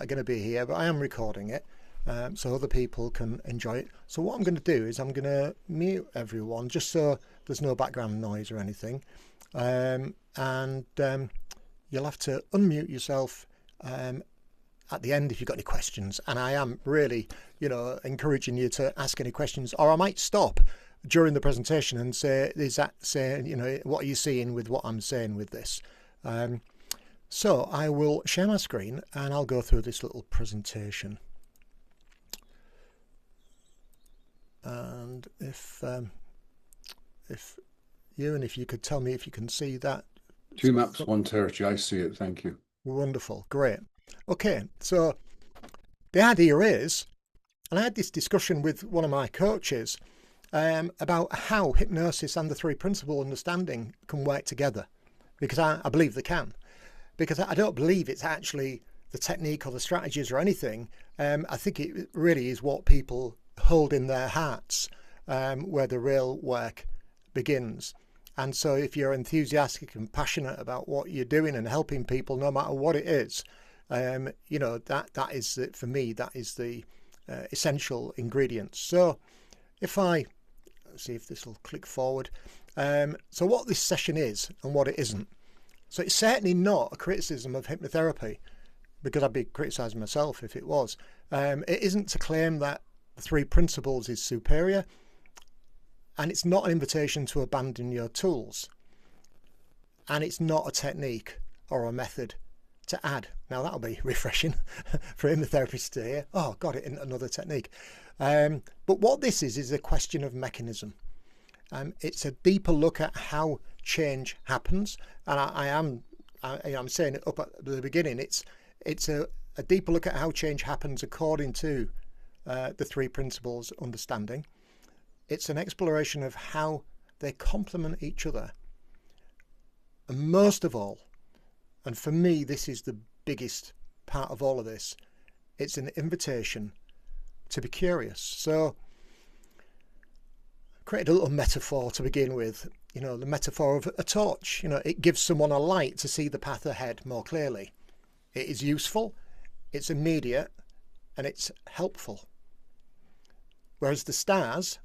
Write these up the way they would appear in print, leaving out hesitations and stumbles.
going to be here, but I am recording it so other people can enjoy it. So what I'm going to do is I'm going to mute everyone just so there's no background noise or anything. And you'll have to unmute yourself at the end if you've got any questions. And I am really, encouraging you to ask any questions, or I might stop during the presentation and say, what are you seeing with what I'm saying with this? So I will share my screen and I'll go through this little presentation. And if you could tell me if you can see that. 2 maps, 1 territory. I see it. Thank you. Wonderful. Great. Okay. So the idea is, and I had this discussion with one of my coaches about how hypnosis and the 3 principle understanding can work together, because I believe they can. Because I don't believe it's actually the technique or the strategies or anything. I think it really is what people hold in their hearts where the real work begins. And so if you're enthusiastic and passionate about what you're doing and helping people, no matter what it is, that is, for me, that is the essential ingredients. So if let's see if this will click forward. So what this session is and what it isn't. So it's certainly not a criticism of hypnotherapy, because I'd be criticising myself if it was. It isn't to claim that the 3 principles is superior, and it's not an invitation to abandon your tools, and it's not a technique or a method to add. Now that'll be refreshing for hypnotherapists to hear. Oh God, it isn't another technique. But what this is a question of mechanism. It's a deeper look at how change happens, and I'm saying it up at the beginning. It's a deeper look at how change happens according to the 3 principles understanding. It's an exploration of how they complement each other, and most of all, and for me this is the biggest part of all of this, it's an invitation to be curious. So I created a little metaphor to begin with, the metaphor of a torch. It gives someone a light to see the path ahead more clearly. It is useful, it's immediate, and it's helpful. Whereas the stars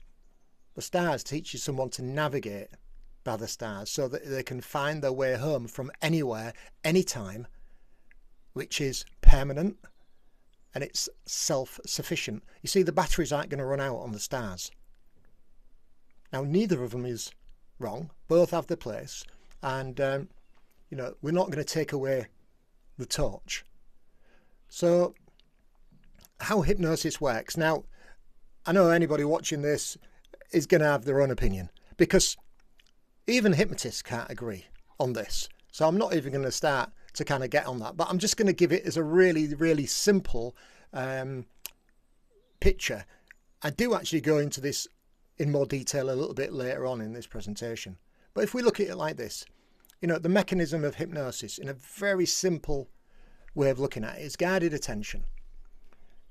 teaches someone to navigate by the stars so that they can find their way home from anywhere, anytime, which is permanent, and it's self-sufficient. You see, the batteries aren't going to run out on the stars. Now, neither of them is wrong. Both have their place, and we're not going to take away the torch. So how hypnosis works. Now, I know anybody watching this is going to have their own opinion, because even hypnotists can't agree on this. So I'm not even going to start to kind of get on that, but I'm just going to give it as a really, really simple picture. I do actually go into this in more detail a little bit later on in this presentation. But if we look at it like this, the mechanism of hypnosis in a very simple way of looking at it is guided attention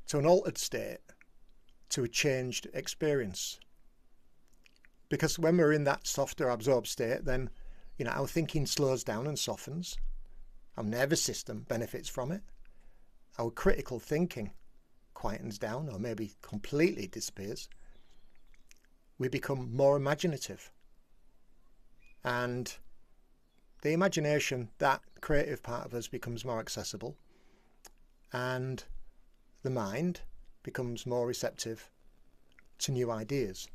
to an altered state, to a changed experience. Because when we're in that softer absorbed state, then our thinking slows down and softens. Our nervous system benefits from it. Our critical thinking quietens down, or maybe completely disappears. We become more imaginative, and the imagination, that creative part of us, becomes more accessible, and the mind becomes more receptive to new ideas.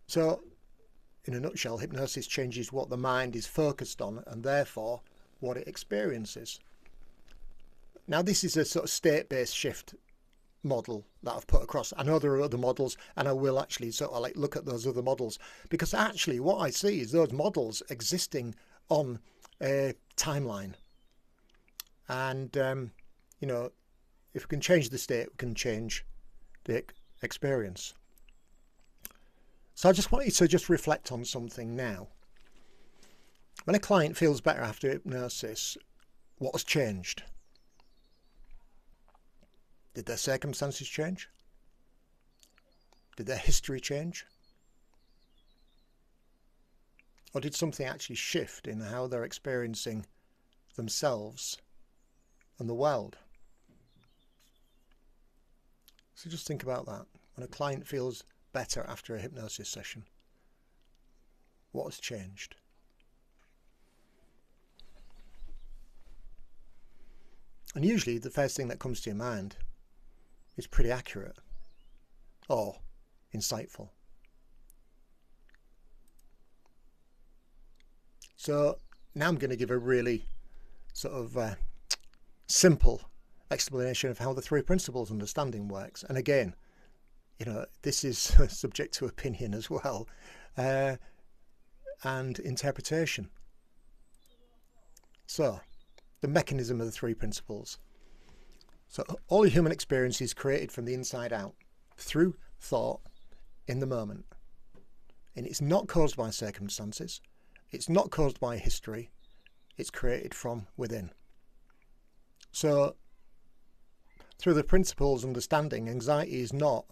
So in a nutshell, hypnosis changes what the mind is focused on, and therefore what it experiences. Now, this is a sort of state-based shift model that I've put across. I know there are other models, and I will actually sort of look at those other models, because actually what I see is those models existing on a timeline. And if we can change the state, we can change the experience. So I just want you to just reflect on something now. When a client feels better after hypnosis, what has changed? Did their circumstances change? Did their history change? Or did something actually shift in how they're experiencing themselves and the world. So just think about that. When a client feels better after a hypnosis session, what has changed? And usually the first thing that comes to your mind is pretty accurate or insightful. So now I'm going to give a really sort of simple explanation of how the three principles understanding works. And again, you know, this is subject to opinion as well, and interpretation. So, the mechanism of the three principles. So, all human experience is created from the inside out, through thought, in the moment. And it's not caused by circumstances. It's not caused by history. It's created from within. So, through the principles understanding, anxiety is not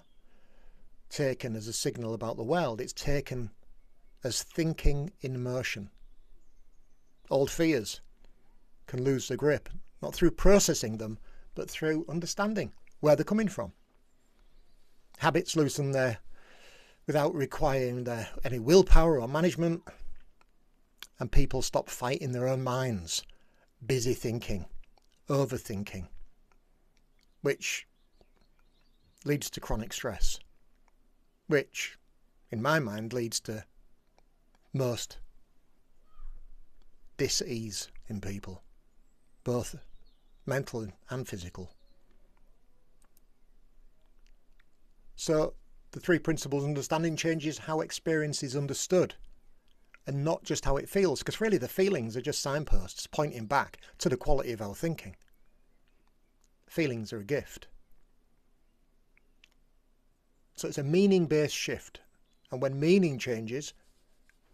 taken as a signal about the world. It's taken as thinking in motion. Old fears can lose their grip, not through processing them, but through understanding where they're coming from. Habits loosen their without requiring any willpower or management, and people stop fighting their own minds, busy thinking, overthinking, which leads to chronic stress, which, in my mind, leads to most dis-ease in people, both mental and physical. So the three principles understanding changes how experience is understood and not just how it feels, because really the feelings are just signposts pointing back to the quality of our thinking. Feelings are a gift. So it's a meaning-based shift, and when meaning changes,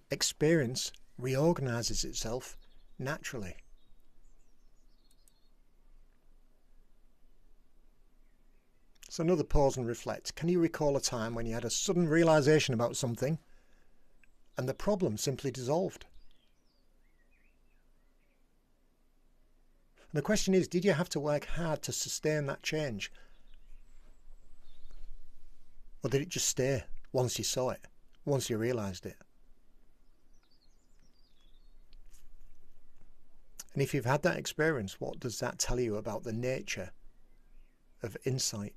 experience reorganizes itself naturally. So another pause and reflect. Can you recall a time when you had a sudden realization about something and the problem simply dissolved? And the question is, did you have to work hard to sustain that change? Or did it just stay once you saw it, once you realized it? And if you've had that experience, what does that tell you about the nature of insight?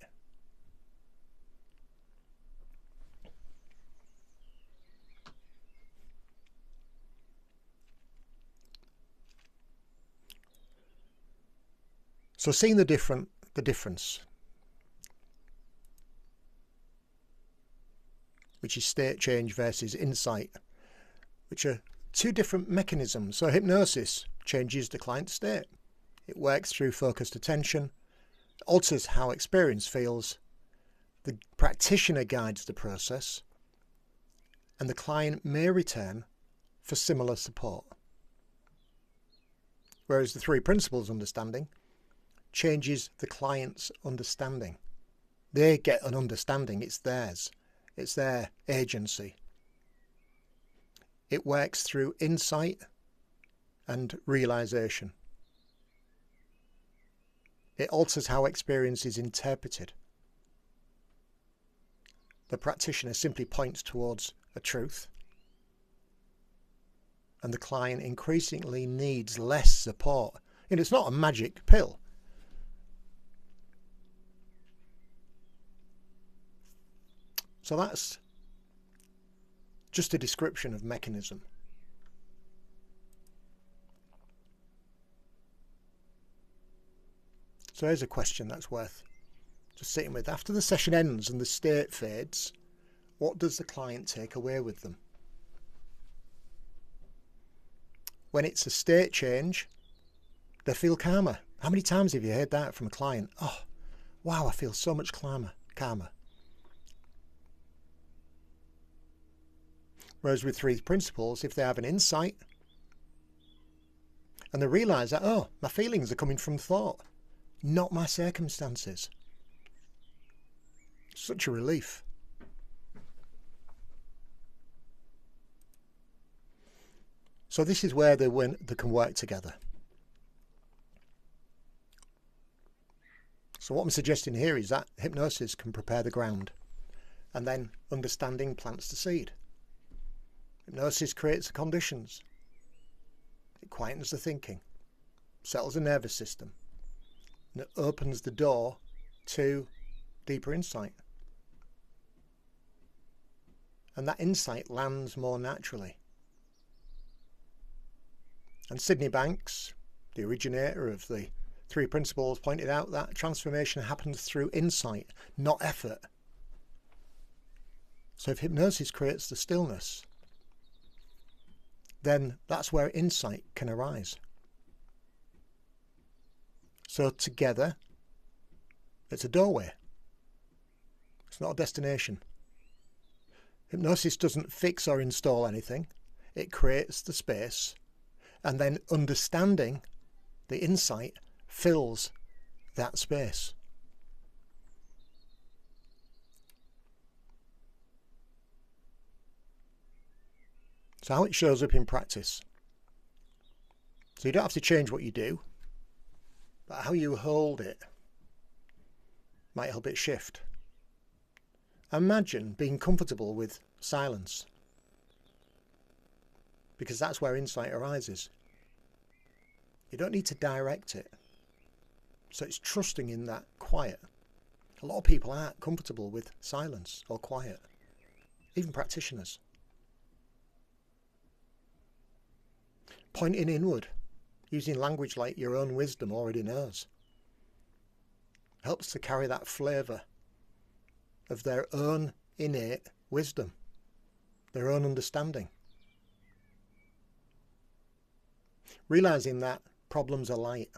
So seeing the difference, which is state change versus insight, which are two different mechanisms. So hypnosis changes the client's state. It works through focused attention, alters how experience feels. The practitioner guides the process, and the client may return for similar support. Whereas the three principles understanding changes the client's understanding. They get an understanding, it's theirs. It's their agency. It works through insight and realization. It alters how experience is interpreted. The practitioner simply points towards a truth, and the client increasingly needs less support. And it's not a magic pill. So that's just a description of mechanism. So here's a question that's worth just sitting with. After the session ends and the state fades, what does the client take away with them? When it's a state change, they feel calmer. How many times have you heard that from a client? Oh, wow, I feel so much calmer. Whereas with three principles, if they have an insight and they realise that, oh, my feelings are coming from thought, not my circumstances. Such a relief. So this is where they can work together. So what I'm suggesting here is that hypnosis can prepare the ground, and then understanding plants the seed. Hypnosis creates the conditions. It quietens the thinking, settles the nervous system, and it opens the door to deeper insight. And that insight lands more naturally. And Sydney Banks, the originator of the 3 principles, pointed out that transformation happens through insight, not effort. So if hypnosis creates the stillness, then that's where insight can arise. So together, it's a doorway. It's not a destination. Hypnosis doesn't fix or install anything. It creates the space, and then understanding, the insight, fills that space. So how it shows up in practice. So you don't have to change what you do, but how you hold it might help it shift. Imagine being comfortable with silence, because that's where insight arises. You don't need to direct it. So it's trusting in that quiet. A lot of people aren't comfortable with silence or quiet, even practitioners. Pointing inward, using language like your own wisdom already knows, helps to carry that flavour of their own innate wisdom, their own understanding. Realising that problems are light.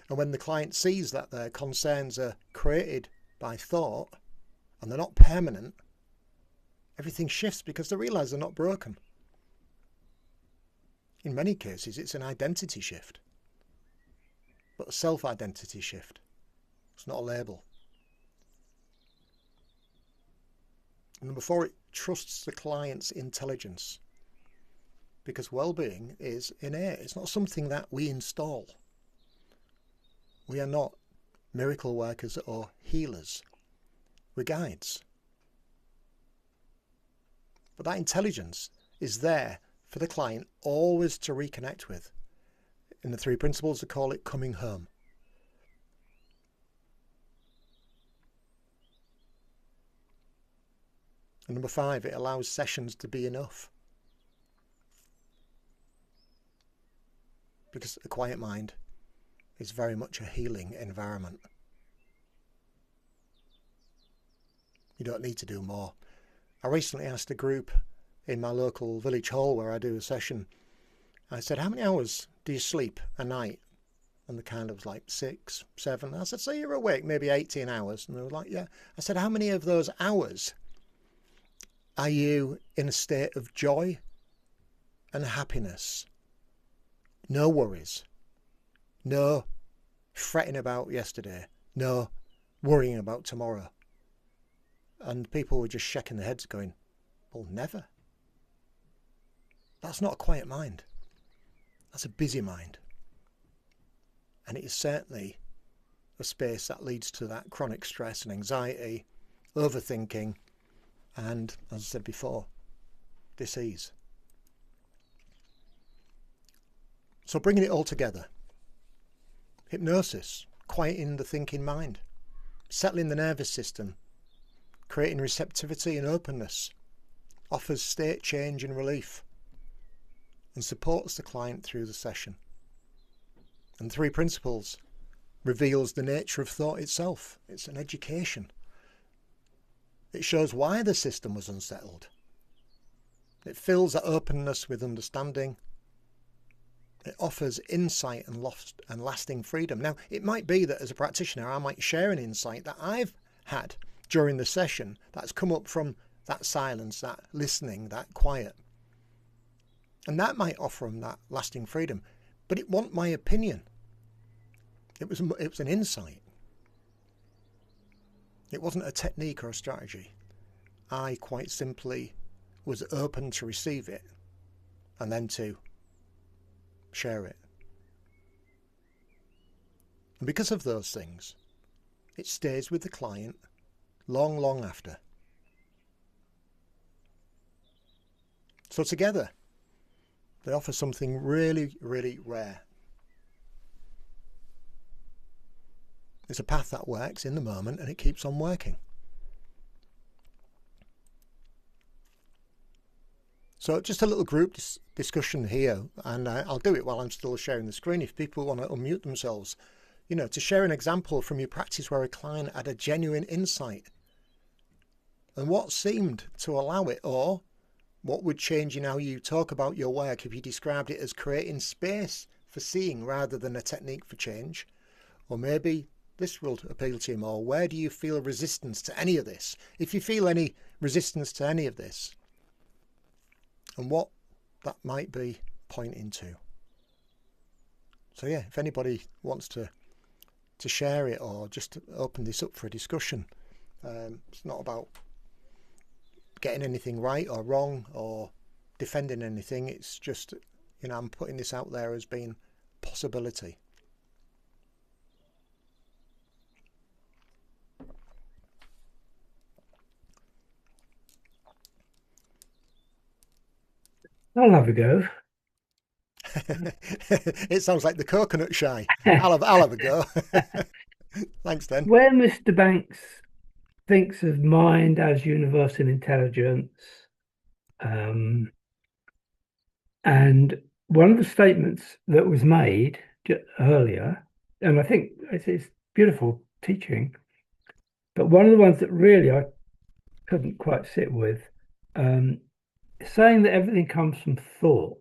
And when the client sees that their concerns are created by thought and they're not permanent, everything shifts because they realise they're not broken. In many cases, it's an identity shift, but a self-identity shift. It's not a label. And number 4, it trusts the client's intelligence, because well-being is innate. It's not something that we install. We are not miracle workers or healers. We're guides. But that intelligence is there for the client always to reconnect with. In the 3 principles, they call it coming home. And number 5, it allows sessions to be enough. Because a quiet mind is very much a healing environment. You don't need to do more. I recently asked a group in my local village hall where I do a session, I said, how many hours do you sleep a night? And the kind of was like 6, 7. I said, so you're awake maybe 18 hours. And they were like, yeah. I said, how many of those hours are you in a state of joy and happiness? No worries. No fretting about yesterday. No worrying about tomorrow. And people were just shaking their heads going, well, never. That's not a quiet mind. That's a busy mind. And it is certainly a space that leads to that chronic stress and anxiety, overthinking, and, as I said before, disease. So bringing it all together. Hypnosis, quieting the thinking mind, settling the nervous system, creating receptivity and openness, offers state change and relief, and supports the client through the session. And 3 principles reveals the nature of thought itself. It's an education. It shows why the system was unsettled. It fills that openness with understanding. It offers insight and lasting freedom. Now, it might be that as a practitioner, I might share an insight that I've had during the session that's come up from that silence, that listening, that quiet. And that might offer them that lasting freedom. But it wasn't my opinion. It was an insight. It wasn't a technique or a strategy. I quite simply was open to receive it and then to share it. And because of those things, it stays with the client long, long after. So together, they offer something really, really rare. It's a path that works in the moment and it keeps on working. So just a little group discussion here, and I'll do it while I'm still sharing the screen if people want to unmute themselves, to share an example from your practice where a client had a genuine insight and what seemed to allow it, or what would change in how you talk about your work if you described it as creating space for seeing rather than a technique for change. Or maybe this will appeal to you more. Where do you feel resistance to any of this? If you feel any resistance to any of this, and what that might be pointing to. So yeah, if anybody wants to share it or just to open this up for a discussion, it's not about getting anything right or wrong or defending anything. It's just, I'm putting this out there as being possibility. I'll have a go. It sounds like the coconut shy. I'll have a go. Thanks, then. Where Mr. Banks thinks of mind as universal intelligence, and one of the statements that was made earlier, and I think it's beautiful teaching, but one of the ones that really I couldn't quite sit with, saying that everything comes from thought,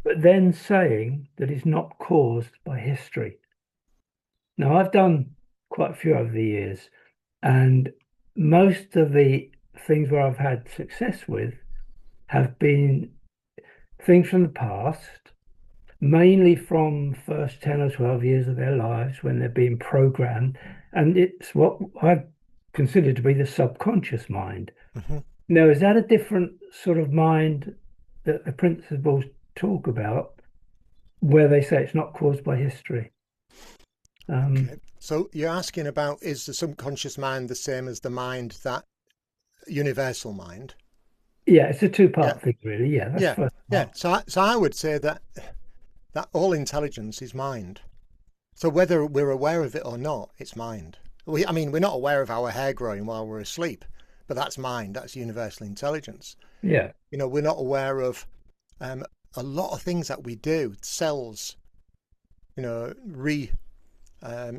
but then saying that it's not caused by history. Now, I've done quite a few over the years, and most of the things where I've had success with have been things from the past, mainly from first 10 or 12 years of their lives when they're being programmed. And it's what I consider to be the subconscious mind. Mm-hmm. Now, is that a different sort of mind that the principles talk about, where they say it's not caused by history? Okay. So you're asking about, is the subconscious mind the same as the mind, that universal mind? Yeah, it's a two-part thing, really. Yeah, that's first part. So I would say that all intelligence is mind. So whether we're aware of it or not, it's mind. We're not aware of our hair growing while we're asleep, but that's mind. That's universal intelligence. Yeah. We're not aware of a lot of things that we do, cells,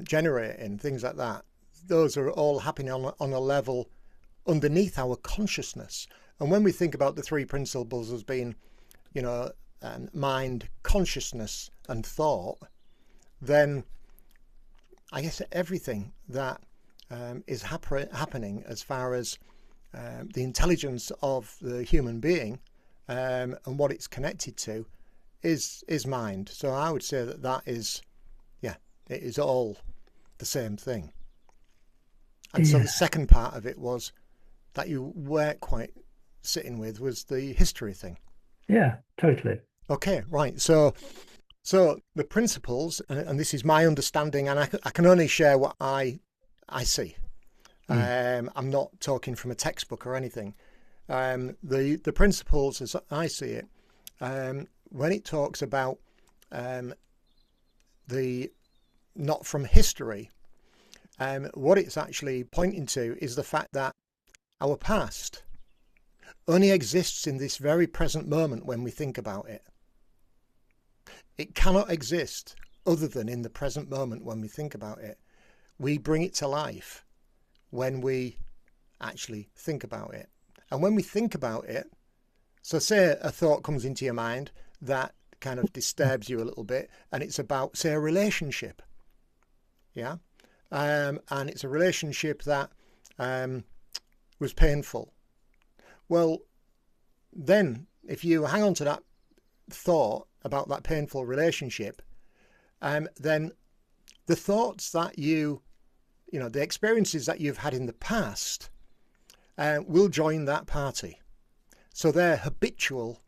generating, things like that. Those are all happening on a level underneath our consciousness. And when we think about the three principles as being, mind, consciousness, and thought, then I guess everything that is happening as far as the intelligence of the human being and what it's connected to is mind. So I would say that is, it is all the same thing. And so the second part of it was that you weren't quite sitting with was the history thing. Yeah, totally. Okay, right. So the principles, and this is my understanding, and I can only share what I see. I'm not talking from a textbook or anything. The principles, as I see it, when it talks about the not from history, what it's actually pointing to is the fact that our past only exists in this very present moment when we think about it. It cannot exist other than in the present moment when we think about it. We bring it to life when we actually think about it. And when we think about it, so say a thought comes into your mind that kind of disturbs you a little bit, and it's about, say, a relationship. Yeah. And it's a relationship that was painful. Well, then if you hang on to that thought about that painful relationship, then the thoughts that the experiences that you've had in the past will join that party. So they're habitual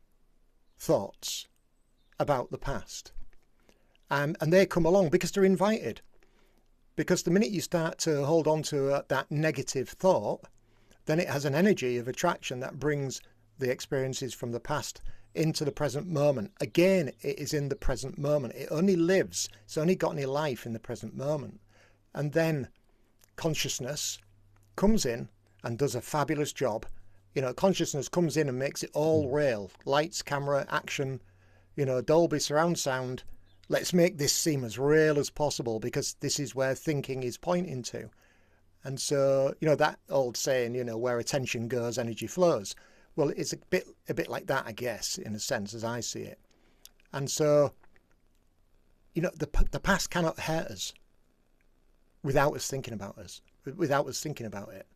thoughts about the past. and they come along because they're invited. Because the minute you start to hold on to that negative thought, then it has an energy of attraction that brings the experiences from the past into the present moment. Again, it is in the present moment. It only lives, it's only got any life in the present moment. And then consciousness comes in and does a fabulous job. You know, consciousness comes in and makes it all real. Lights, camera, action, you know, Dolby surround sound. Let's make this seem as real as possible, because this is where thinking is pointing to. And so, you know, that old saying, you know, where attention goes, energy flows. Well, it's a bit like that, I guess, in a sense, as I see it. And so, you know, the past cannot hurt us without us thinking about it.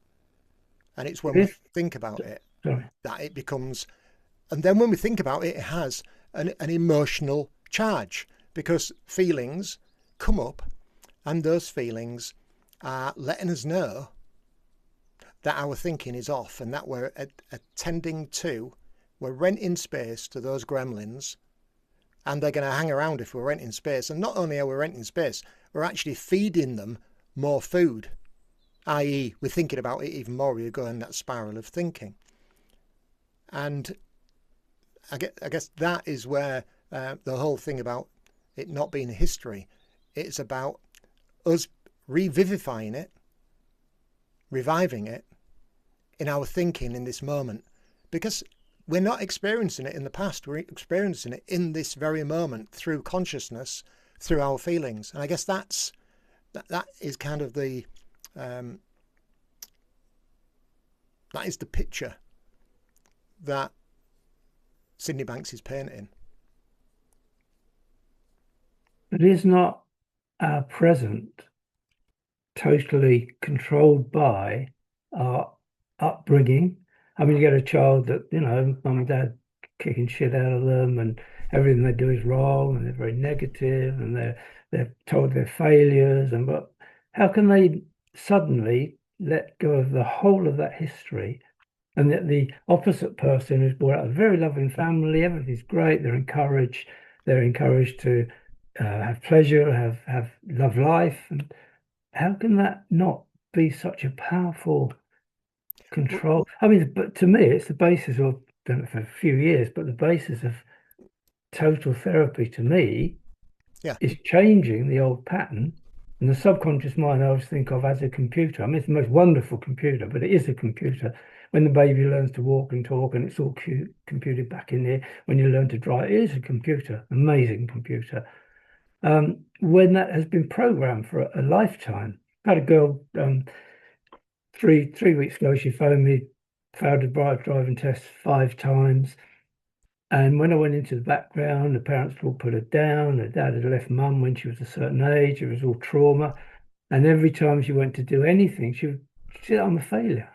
And it's when we think about it that it becomes, and then when we think about it, it has an emotional charge, because feelings come up, and those feelings are letting us know that our thinking is off, and that we're we're renting space to those gremlins, and they're going to hang around if we're renting space. And not only are we renting space, we're actually feeding them more food, i.e. we're thinking about it even more. We go in that spiral of thinking. And I guess that is where the whole thing about it not being a history, it's about us revivifying it, reviving it in our thinking in this moment, because we're not experiencing it in the past, we're experiencing it in this very moment through consciousness, through our feelings. And I guess that is kind of the that is the picture that Sydney Banks is painting. But is not our present totally controlled by our upbringing? I mean, you get a child that, you know, mum and dad kicking shit out of them, and everything they do is wrong, and they're very negative, and they're told they're failures, but how can they suddenly let go of the whole of that history, and that the opposite person who's brought up a very loving family, everything's great, they're encouraged to have pleasure, have love life, and how can that not be such a powerful control? I mean, but to me, it's the basis of, done it for a few years, but the basis of total therapy to me is changing the old pattern. And the subconscious mind I always think of as a computer. I mean, it's the most wonderful computer, but it is a computer. When the baby learns to walk and talk, and it's all computed back in there, when you learn to drive, it is a computer, amazing computer. When that has been programmed for a lifetime. I had a girl 3 weeks ago, she phoned me, failed the driving test 5 times. And when I went into the background, the parents all put her down. Her dad had left mum when she was a certain age. It was all trauma. And every time she went to do anything, she said, I'm a failure.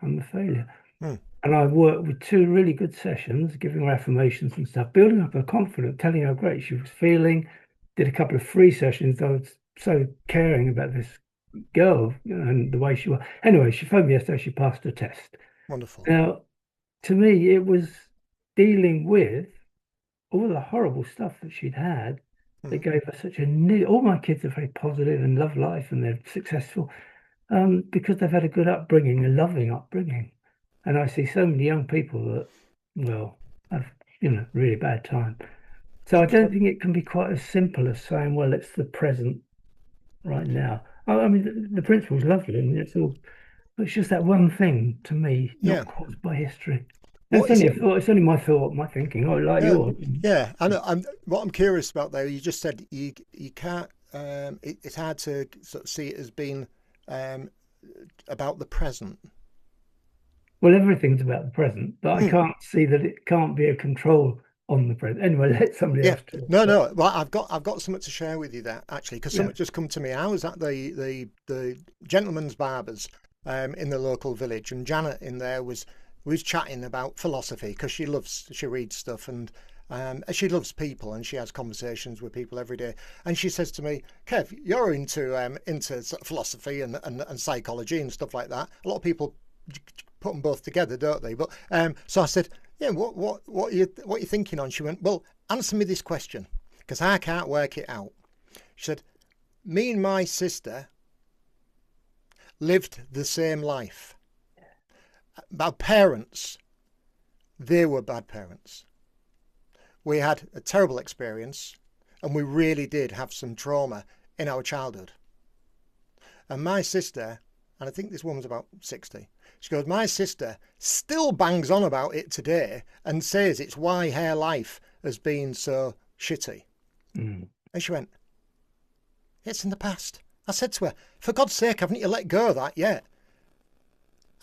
And I worked with 2 really good sessions, giving her affirmations and stuff, building up her confidence, telling her how great she was feeling. Did a couple of free sessions. I was so caring about this girl and the way she was. Anyway, she phoned me yesterday. She passed her test. Wonderful. Now, to me, it was dealing with all the horrible stuff that she'd had. That gave her such a all my kids are very positive and love life, and they're successful because they've had a good upbringing, a loving upbringing. And I see so many young people that, well, have, you know, really bad time. So I don't think it can be quite as simple as saying, well, it's the present right now. I mean, the principle's lovely, and it's just that one thing to me, not caused by history. It's only a thought. It's only my thought, my thinking. I like yours. Yeah, and what I'm curious about though, you just said you can't. It's hard to sort of see it as being about the present. Well, everything's about the present, but I can't see that it can't be a control on the present. Anyway, let somebody else talk. No. Well, I've got something to share with you there actually, because something just come to me. I was at the gentleman's barbers in the local village, and Janet in there was chatting about philosophy, because she reads stuff, and she loves people, and she has conversations with people every day. And she says to me, Kev, you're into sort of philosophy and psychology and stuff like that. A lot of people put them both together, don't they? But so I said, yeah, what are you thinking on? She went, well, answer me this question, because I can't work it out. She said, me and my sister lived the same life. Our parents, they were bad parents. We had a terrible experience, and we really did have some trauma in our childhood. And my sister, and I think this woman's about 60, she goes, my sister still bangs on about it today and says it's why her life has been so shitty. And she went, it's in the past. I said to her, for God's sake, haven't you let go of that yet?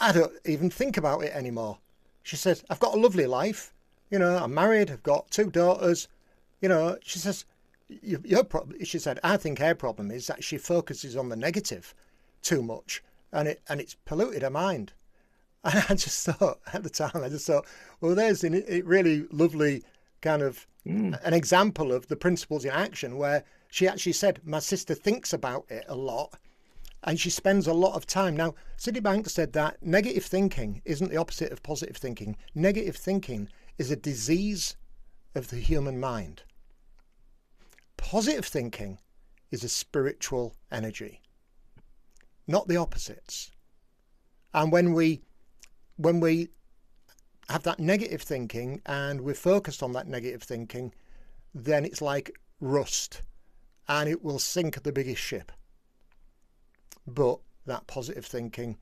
I don't even think about it anymore. She said, I've got a lovely life. You know, I'm married, I've got 2 daughters. You know, she says, your problem, she said, I think her problem is that she focuses on the negative too much, and it's polluted her mind. And I just thought, at the time, well, there's a really lovely kind of an example of the principles in action, where she actually said, my sister thinks about it a lot and she spends a lot of time. Now, Citibank said that negative thinking isn't the opposite of positive thinking. Negative thinking is a disease of the human mind. Positive thinking is a spiritual energy, not the opposites. And when we have that negative thinking and we're focused on that negative thinking, then it's like rust and it will sink the biggest ship. But that positive thinking,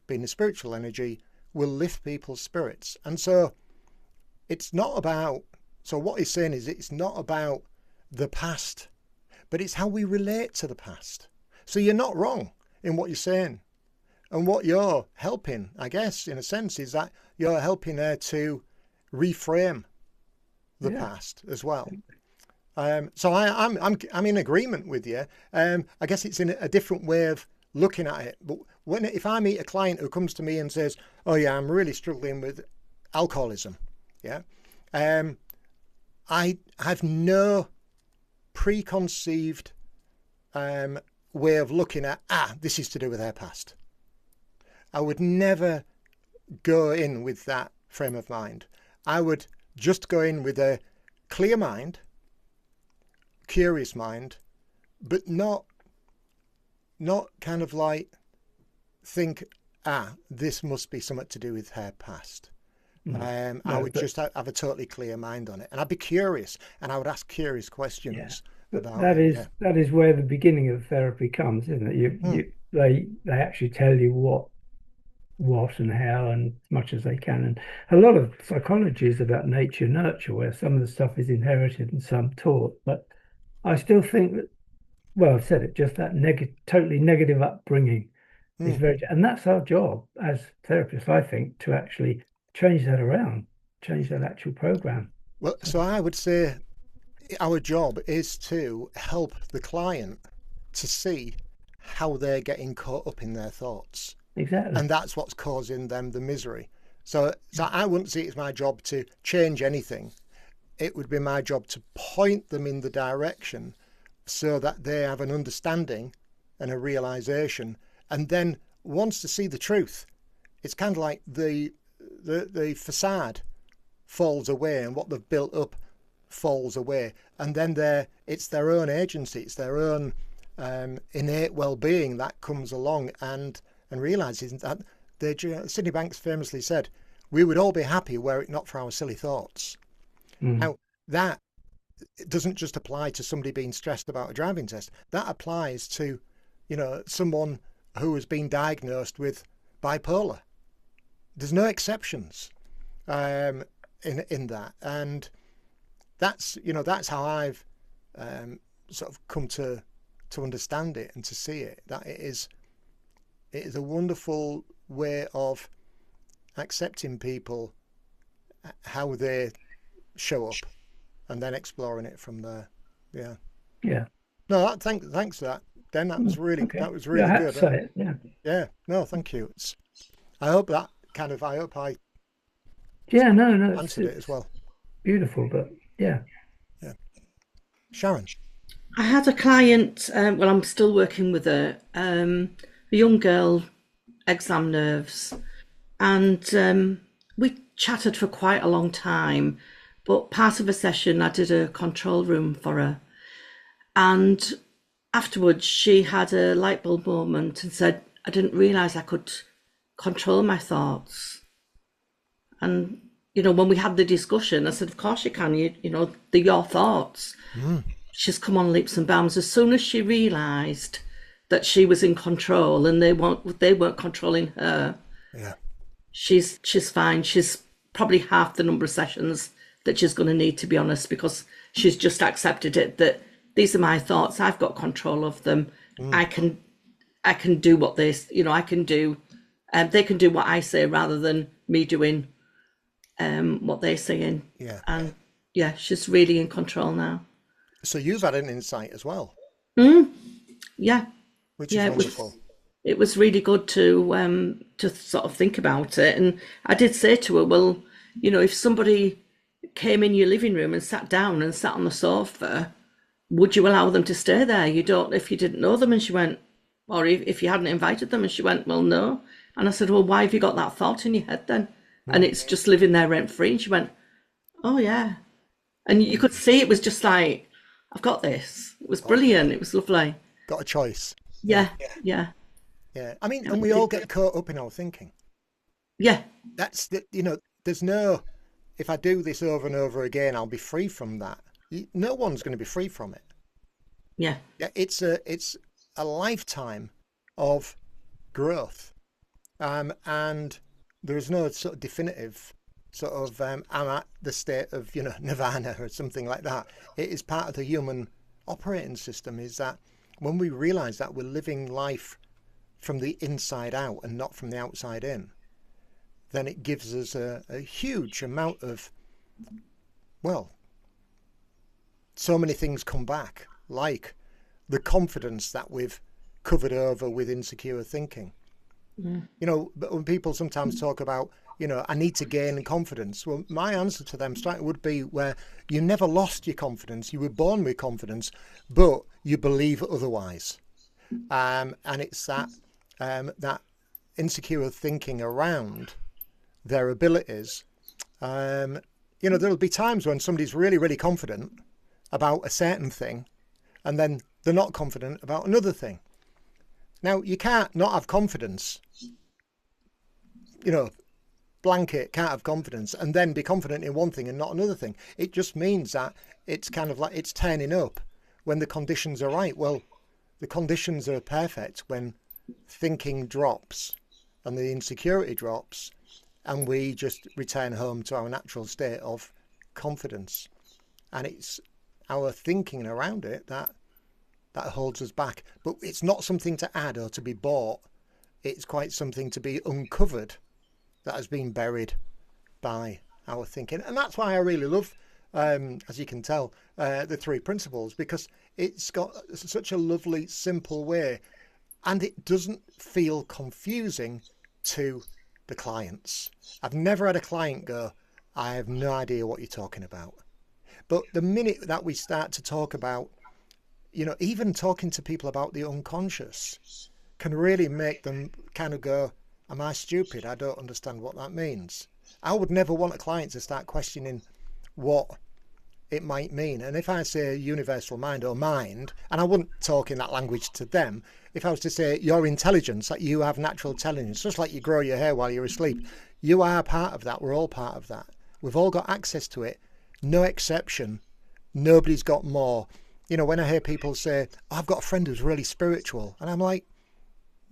being the spiritual energy, will lift people's spirits. And so it's not about, so what he's saying is it's not about the past, but it's how we relate to the past. So you're not wrong in what you're saying. And what you're helping, I guess, in a sense, is that you're helping her to reframe the past as well. So I'm in agreement with you. I guess it's in a different way of looking at it. But if I meet a client who comes to me and says, "Oh yeah, I'm really struggling with alcoholism," I have no preconceived way of looking at this is to do with her past. I would never go in with that frame of mind. I would just go in with a clear mind, curious mind, but not kind of like think, this must be something to do with her past. I would just have a totally clear mind on it, and I'd be curious, and I would ask curious questions. That is where the beginning of therapy comes, isn't it? They actually tell you what and how, and as much as they can. And a lot of psychology is about nature nurture, where some of the stuff is inherited and some taught. But I still think that, well, I've said it, just that totally negative upbringing is and that's our job as therapists, I think, to actually change that around, change that actual program. Well, so I would say our job is to help the client to see how they're getting caught up in their thoughts. Exactly. And that's what's causing them the misery. So I wouldn't see it as my job to change anything. It would be my job to point them in the direction so that they have an understanding and a realization. And then once to see the truth, it's kind of like the facade falls away and what they've built up falls away. And then it's their own agency, it's their own innate well-being that comes along and realizes that Citibank's famously said, we would all be happy were it not for our silly thoughts. Now, that doesn't just apply to somebody being stressed about a driving test. That applies to, someone who has been diagnosed with bipolar. There's no exceptions in that. And that's how I've sort of come to understand it and to see it, that it is a wonderful way of accepting people, how they show up, and then exploring it from there. Yeah. No, thanks for that, Den. That was really good. Yeah. No, thank you. I hope I answered it as well. Beautiful, but yeah. Sharon. I had a client. I'm still working with a young girl, exam nerves, and we chatted for quite a long time. But part of a session, I did a control room for her, and afterwards, she had a light bulb moment and said, I didn't realise I could control my thoughts. And, when we had the discussion, I said, of course you can, they're your thoughts. She's come on leaps and bounds. As soon as she realised that she was in control and they weren't controlling her, Yeah. she's fine. She's probably half the number of sessions that she's going to need, to be honest, because she's just accepted it, that these are my thoughts. I've got control of them. I can do what I can do. They can do what I say rather than me doing what they're saying. Yeah. And yeah, she's really in control now. So you've had an insight as well. Yeah. Which is wonderful. It was really good to sort of think about it. And I did say to her, well, if somebody came in your living room and sat down and sat on the sofa, would you allow them to stay there? You don't, if you didn't know them. And she went, or if you hadn't invited them. And she went, well, no. And I said, well, why have you got that thought in your head then? And it's just living there rent free. And she went, oh yeah. And you could see it was just like, I've got this. It was brilliant. It was lovely. Got a choice. Yeah. I mean, and we all get caught up in our thinking. Yeah. That's there's no, if I do this over and over again, I'll be free from that. No one's going to be free from it. Yeah. It's a lifetime of growth. And there is no sort of definitive sort of, I'm at the state of, nirvana or something like that. It is part of the human operating system, is that when we realize that we're living life from the inside out and not from the outside in, then it gives us a huge amount of, well, so many things come back, like the confidence that we've covered over with insecure thinking. But when people sometimes talk about, I need to gain confidence. Well, my answer to them straight would be where you never lost your confidence. You were born with confidence, but you believe otherwise. And it's that insecure thinking around their abilities. There'll be times when somebody's really, really confident about a certain thing, and then they're not confident about another thing. Now, you can't not have confidence, blanket, can't have confidence and then be confident in one thing and not another thing. It just means that it's kind of like it's turning up when the conditions are right. Well, the conditions are perfect when thinking drops and the insecurity drops, and we just return home to our natural state of confidence. And it's our thinking around it that holds us back. But it's not something to add or to be bought. It's quite something to be uncovered that has been buried by our thinking. And that's why I really love, as you can tell, the 3 principles, because it's got such a lovely, simple way, and it doesn't feel confusing to the clients. I've never had a client go, I have no idea what you're talking about. But the minute that we start to talk about, even talking to people about the unconscious can really make them kind of go, am I stupid? I don't understand what that means. I would never want a client to start questioning what it might mean. And if I say universal mind or mind, and I wouldn't talk in that language to them, if I was to say your intelligence, that you have natural intelligence, just like you grow your hair while you're asleep, you are part of that. We're all part of that. We've all got access to it. No exception. Nobody's got more. When I hear people say, oh, I've got a friend who's really spiritual, and I'm like,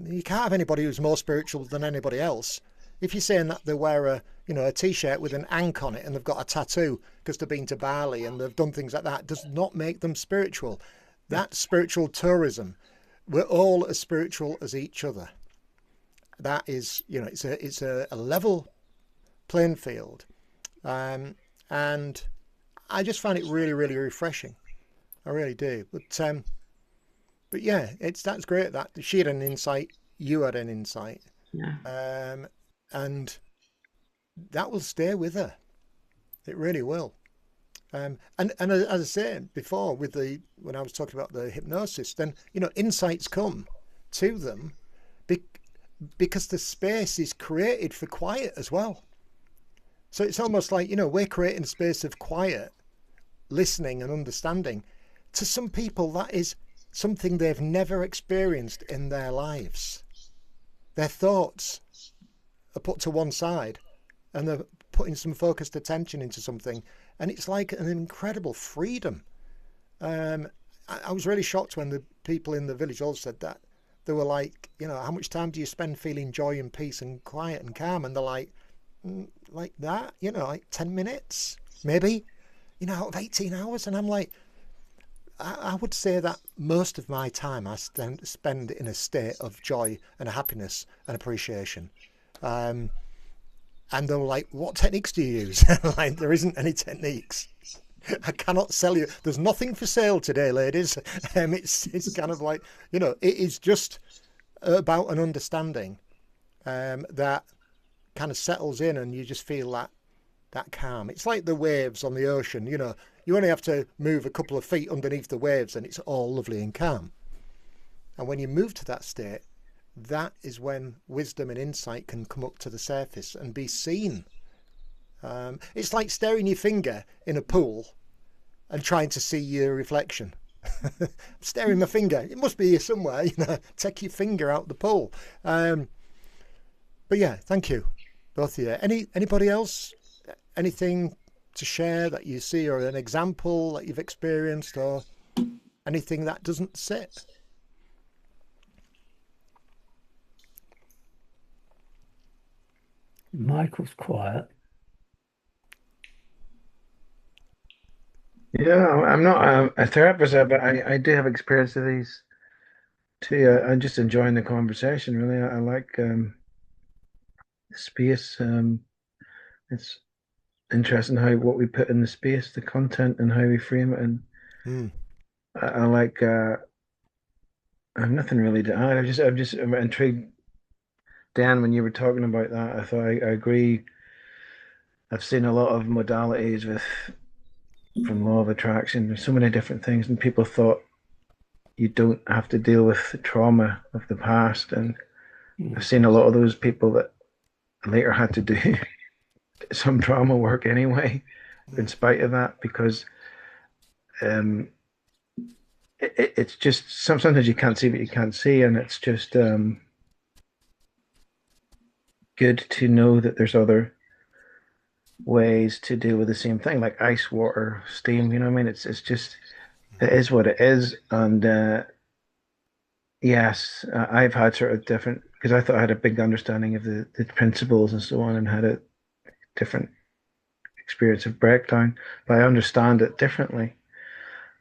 you can't have anybody who's more spiritual than anybody else. If you're saying that they wear a t-shirt with an ankh on it and they've got a tattoo because they've been to Bali and they've done things like that, does not make them spiritual. That's spiritual tourism. We're all as spiritual as each other. That is, it's a level playing field. And I just find it really, really refreshing. I really do. But yeah, that's great that she had an insight, you had an insight. Yeah. And that will stay with her. It really will. And as I said before, when I was talking about the hypnosis, then insights come to them because the space is created for quiet as well. So it's almost like we're creating a space of quiet, listening and understanding. To some people, that is something they've never experienced in their lives. Their thoughts are put to one side and they're putting some focused attention into something, and it's like an incredible freedom. I was really shocked when the people in the village all said that. They were like, how much time do you spend feeling joy and peace and quiet and calm? And they're like that, like 10 minutes, maybe, out of 18 hours. And I'm like, I would say that most of my time I spend in a state of joy and happiness and appreciation. And they were like, what techniques do you use? Like, there isn't any techniques. I cannot sell you. There's nothing for sale today, ladies. It's kind of like, it is just about an understanding that kind of settles in, and you just feel that calm. It's like the waves on the ocean. You only have to move a couple of feet underneath the waves and it's all lovely and calm. And when you move to that state, that is when wisdom and insight can come up to the surface and be seen. It's like staring your finger in a pool and trying to see your reflection. Staring my finger, it must be here somewhere. Take your finger out the pool. But yeah, thank you, both of you. Anybody else? Anything to share that you see, or an example that you've experienced, or anything that doesn't sit? Michael's quiet. Yeah, I'm not a therapist, but I do have experience of these too. I'm just enjoying the conversation, really. I like the space. It's interesting what we put in the space, the content, and how we frame it. And I like. I have nothing really to add. I'm intrigued, Dan, when you were talking about that. I thought I agree. I've seen a lot of modalities from law of attraction. There's so many different things, and people thought you don't have to deal with the trauma of the past. And I've seen a lot of those people that later had to do some trauma work anyway, in spite of that, because it's just sometimes you can't see what you can't see, and it's just good to know that there's other ways to deal with the same thing, like ice, water, steam. You know what I mean? It's just, it is what it is. And yes, I've had sort of different, because I thought I had a big understanding of the principles and so on, and had a different experience of breakdown, but I understand it differently.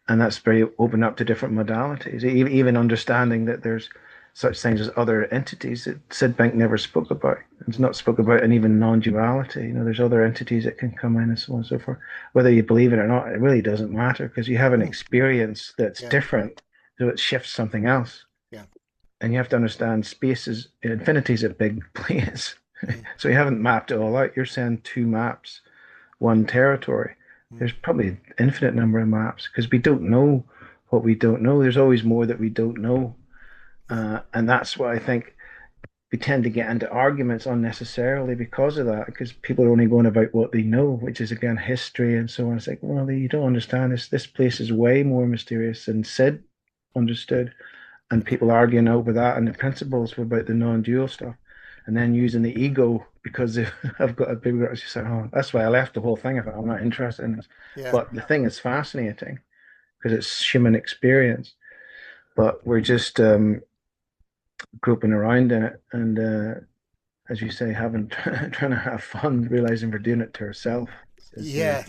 And that's very open up to different modalities, even understanding that there's such things as other entities that Sid Bank never spoke about. It's not spoke about, and even non-duality. There's other entities that can come in and so on and so forth. Whether you believe it or not, it really doesn't matter, because you have an experience that's different, so it shifts something else. Yeah. And you have to understand infinity is a big place. So you haven't mapped it all out. You're saying 2 maps, 1 territory. There's probably an infinite number of maps, because we don't know what we don't know. There's always more that we don't know. And that's why I think we tend to get into arguments unnecessarily because of that, because people are only going about what they know, which is, again, history and so on. It's like, well, you don't understand this. This place is way more mysterious than Sid understood. And people arguing over that and the principles about the non-dual stuff, and then using the ego because I've got a big. Just like, oh, that's why I left the whole thing. I thought, I'm not interested in this. Yeah. But the thing is fascinating because it's human experience. But we're just groping around in it, and as you say, trying to have fun, realizing we're doing it to ourselves. Yeah,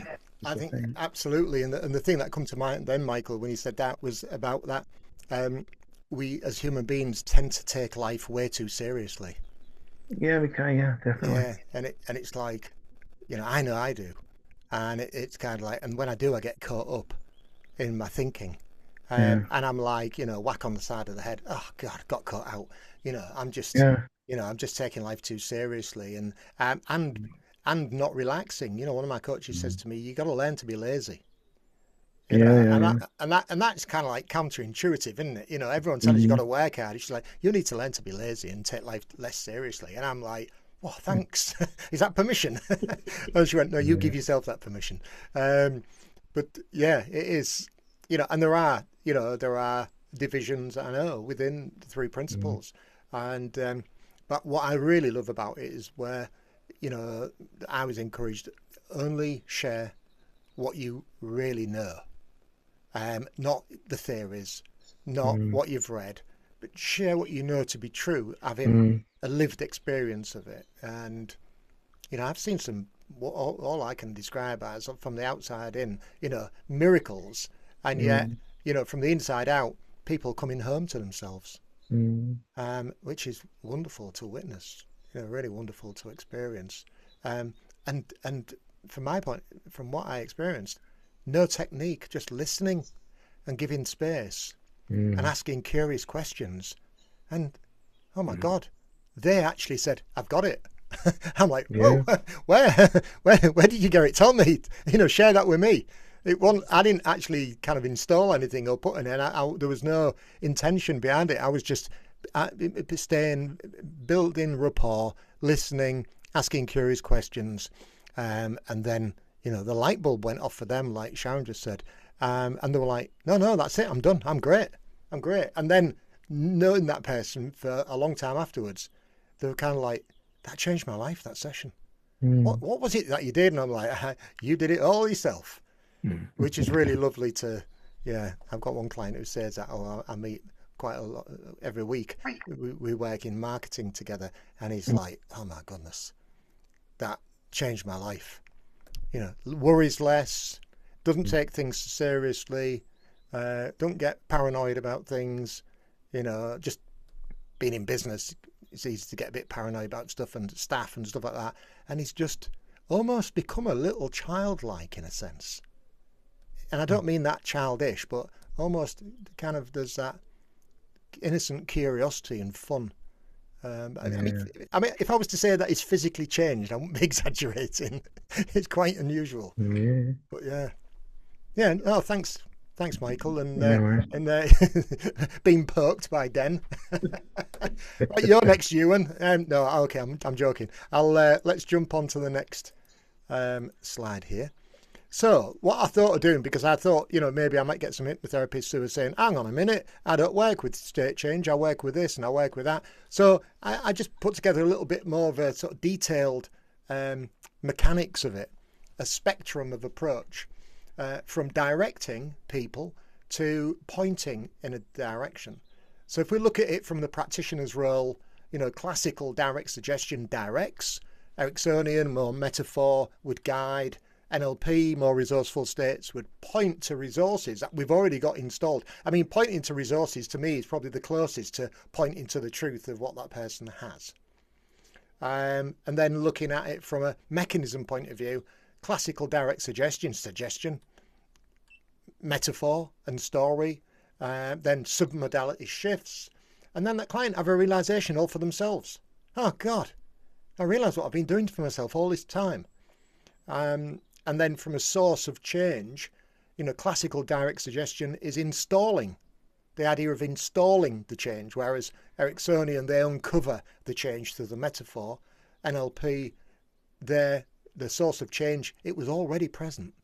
I think absolutely. And the thing that come to mind then, Michael, when you said that, was about that we as human beings tend to take life way too seriously. Yeah, we can. Yeah, definitely. Yeah, and it's like, I know I do, and it's kind of like, and when I do, I get caught up in my thinking. And I'm like, whack on the side of the head. Oh God, got caught out. I'm just, I'm just taking life too seriously, and not relaxing. One of my coaches says to me, "You got to learn to be lazy." And that's kind of like counterintuitive, isn't it? Everyone tells you got to work hard. She's like, you need to learn to be lazy and take life less seriously. And I'm like, well, thanks. Is that permission? And she went, no, you give yourself that permission. But yeah, it is. And there are divisions I know within the three principles. And but what I really love about it is where, you know, I was encouraged, only share what you really know, not the theories, not what you've read, but share what you know to be true, having a lived experience of it. And, you know, I've seen some, all I can describe as, from the outside in, you know, miracles, and yet, you know, from the inside out, people coming home to themselves, which is wonderful to witness, you know, really wonderful to experience. And from my point, from what I experienced, no technique, just listening and giving space and asking curious questions. And oh my God, they actually said, "I've got it." I'm like, whoa, where did you get it? Tell me, you know, share that with me. It wasn't, I didn't actually kind of install anything or put in it. There was no intention behind it. I was just staying, building rapport, listening, asking curious questions. And then, you know, the light bulb went off for them, like Sharon just said. And they were like, no, that's it. I'm done. I'm great. And then knowing that person for a long time afterwards, they were kind of like, that changed my life, that session. What was it that you did? And I'm like, you did it all yourself, which is really lovely to, yeah. I've got one client who says that, I meet quite a lot every week. We work in marketing together, and he's like, oh my goodness, that changed my life. You know, worries less, doesn't take things seriously, don't get paranoid about things, you know, just being in business, it's easy to get a bit paranoid about stuff and staff and stuff like that. And he's just almost become a little childlike in a sense. And I don't mean that childish, but almost kind of there's that innocent curiosity and fun. I mean, if I was to say that he's physically changed, I wouldn't be exaggerating. It's quite unusual. But yeah. Oh, thanks, Michael, and being poked by Den. Right, you're next, Ewan. No, okay, I'm joking. Let's jump on to the next slide here. So what I thought of doing, because I thought, you know, maybe I might get some hypnotherapists who are saying, hang on a minute, I don't work with state change, I work with this and I work with that. So I just put together a little bit more of a sort of detailed mechanics of it, a spectrum of approach, from directing people to pointing in a direction. So if we look at it from the practitioner's role, you know, classical direct suggestion directs, Ericksonian, more metaphor, would guide, NLP, more resourceful states, would point to resources that we've already got installed. I mean, pointing to resources to me is probably the closest to pointing to the truth of what that person has. And then looking at it from a mechanism point of view, classical direct suggestion, metaphor and story, then submodality shifts, and then that client have a realization all for themselves. Oh God, I realize what I've been doing for myself all this time. And then from a source of change, you know, classical direct suggestion is installing, the idea of installing the change, whereas Ericksonian, they uncover the change through the metaphor. NLP, the source of change, it was already present.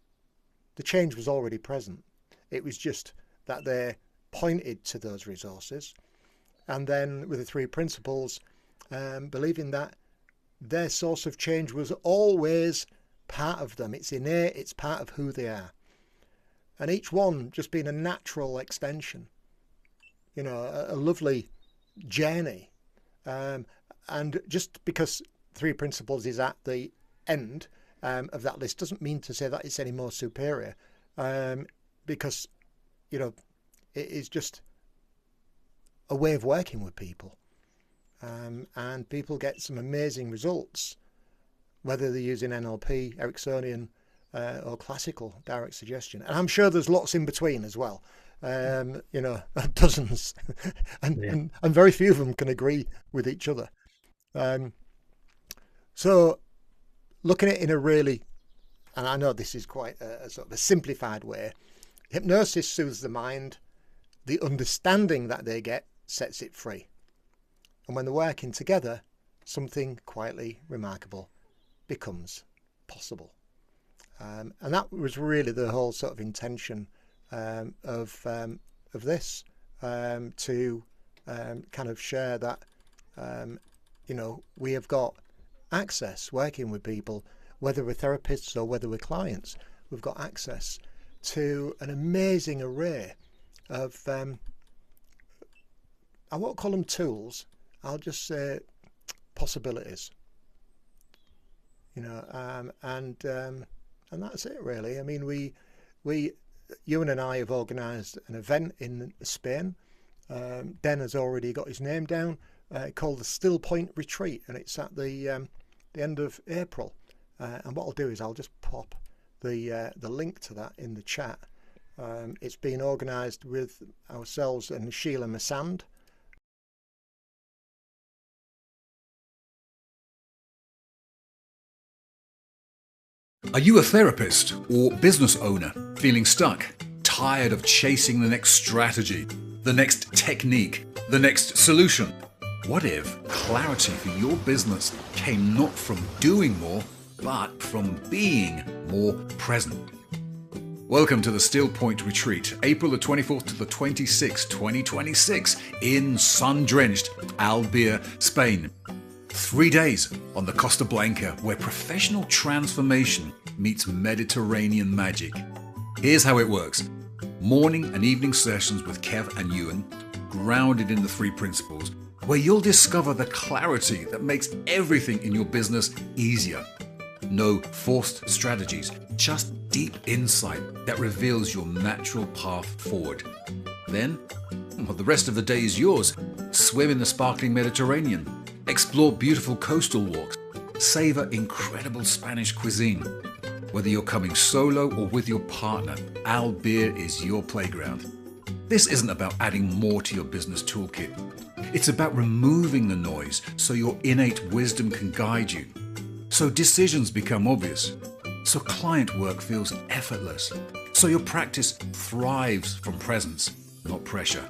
The change was already present. It was just that they pointed to those resources. And then with the three principles, believing that their source of change was always part of them. It's innate, it's part of who they are. And each one just being a natural extension, you know, a lovely journey. And just because three principles is at the end of that list doesn't mean to say that it's any more superior, because, you know, it is just a way of working with people, and people get some amazing results, whether they're using NLP, Ericksonian, or classical direct suggestion. And I'm sure there's lots in between as well, you know, dozens, and very few of them can agree with each other. So looking at it in a really, and I know this is quite a sort of a simplified way, hypnosis soothes the mind. The understanding that they get sets it free. And when they're working together, something quietly remarkable becomes possible. And that was really the whole sort of intention of this. to kind of share that, we have got access working with people, whether we're therapists or whether we're clients. We've got access to an amazing array of, I won't call them tools, I'll just say possibilities. And that's it really. I mean, Ewan and I have organised an event in Spain. Den has already got his name down, called the Still Point Retreat, and it's at the end of April. And what I'll do is I'll just pop the link to that in the chat. It's been organised with ourselves and Sheila Massand. Are you a therapist or business owner feeling stuck, tired of chasing the next strategy, the next technique, the next solution? What if clarity for your business came not from doing more, but from being more present? Welcome to the Still Point Retreat, April the 24th to the 26th, 2026, in sun-drenched Albier, Spain. 3 days on the Costa Blanca, where professional transformation meets Mediterranean magic. Here's how it works. Morning and evening sessions with Kev and Ewan, grounded in the 3 principles, where you'll discover the clarity that makes everything in your business easier. No forced strategies, just deep insight that reveals your natural path forward. Then, the rest of the day is yours. Swim in the sparkling Mediterranean. Explore beautiful coastal walks. Savor incredible Spanish cuisine. Whether you're coming solo or with your partner, Albier is your playground. This isn't about adding more to your business toolkit. It's about removing the noise so your innate wisdom can guide you. So decisions become obvious. So client work feels effortless. So your practice thrives from presence, not pressure.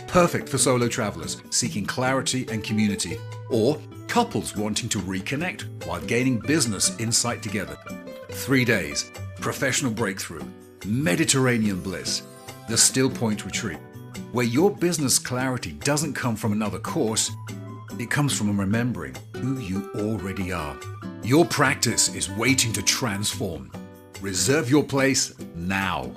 Perfect for solo travelers seeking clarity and community, or couples wanting to reconnect while gaining business insight together. 3 days, professional breakthrough, Mediterranean bliss, the Still Point Retreat, where your business clarity doesn't come from another course, it comes from remembering who you already are. Your practice is waiting to transform. Reserve your place now.